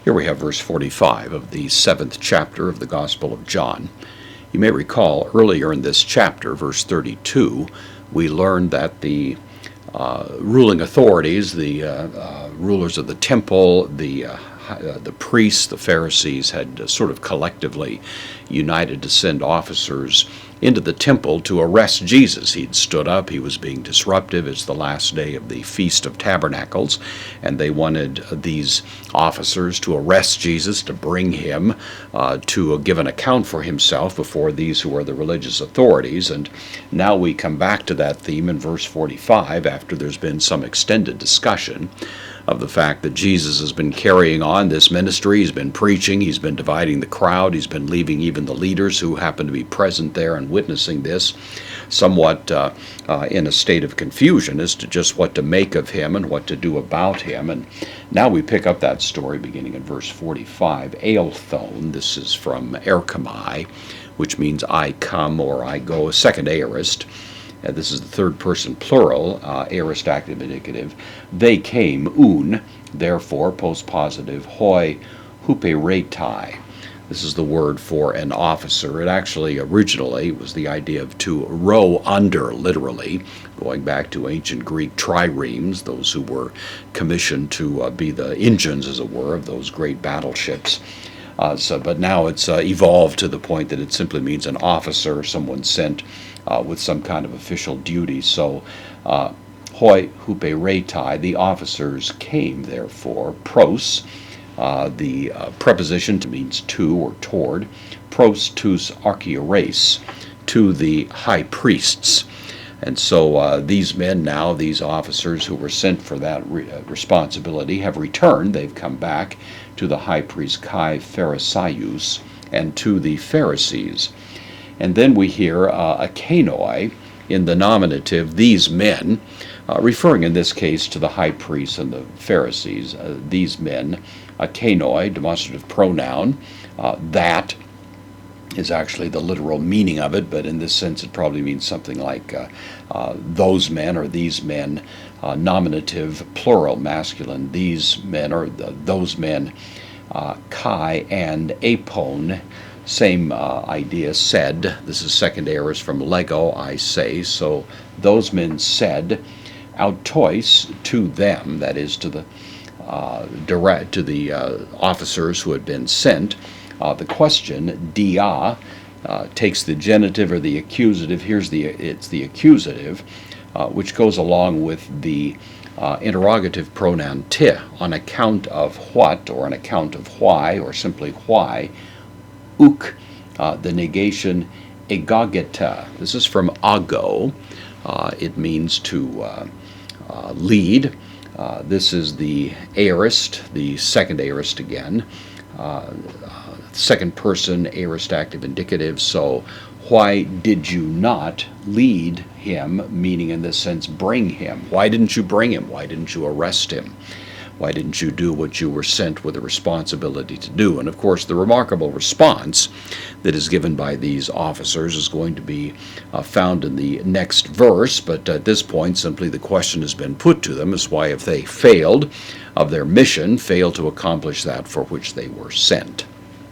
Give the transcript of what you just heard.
Here we have verse 45 of the 7th chapter of the Gospel of John. You may recall earlier in this chapter, verse 32, we learned that the ruling authorities, the rulers of the temple, the priests, the Pharisees, had sort of collectively united to send officers into the temple to arrest Jesus. He'd stood up, he was being disruptive. It's the last day of the Feast of Tabernacles, and they wanted these officers to arrest Jesus, to bring him to give an account for himself before these who are the religious authorities. And now we come back to that theme in verse 45 after there's been some extended discussion of the fact that Jesus has been carrying on this ministry. He's been preaching, he's been dividing the crowd, he's been leaving even the leaders who happen to be present there and witnessing this somewhat in a state of confusion as to just what to make of him and what to do about him. And now we pick up that story beginning in verse 45. Eilthon, this is from erchomai, which means I come or I go, a second aorist. This is the third person plural, aorist active indicative. They came, un, therefore, postpositive, hoi huperetai. This is the word for an officer. It actually originally was the idea of to row under, literally, going back to ancient Greek triremes, those who were commissioned to be the engines, as it were, of those great battleships. But now it's evolved to the point that it simply means an officer, someone sent with some kind of official duty. So, hoi huperetai, the officers came, therefore. Pros, the preposition means to or toward. Pros tus archiores, to the high priests. And so these men now, these officers who were sent for that responsibility, have returned. They've come back to the high priest Kai Pharisaius and to the Pharisees. And then we hear akenoi in the nominative, these men, referring in this case to the high priests and the Pharisees. These men, akenoi, demonstrative pronoun, that is actually the literal meaning of it, but in this sense it probably means something like those men or these men, nominative, plural, masculine, these men or those men, kai and apon, same idea, said. This is second aorist from lego, I say. So those men said, autois, to them, that is to the officers who had been sent. The question, dia, takes the genitive or the accusative. It's the accusative, which goes along with the interrogative pronoun ti, on account of what, or on account of why, or simply why. Uk, the negation egageta. This is from ago. It means to lead. This is the aorist, the second aorist again. Second person aorist active indicative. So why did you not lead him, meaning in this sense bring him? Why didn't you bring him? Why didn't you arrest him? Why didn't you do what you were sent with a responsibility to do? And of course the remarkable response that is given by these officers is going to be found in the next verse, but at this point simply the question has been put to them as why if they failed of their mission, failed to accomplish that for which they were sent.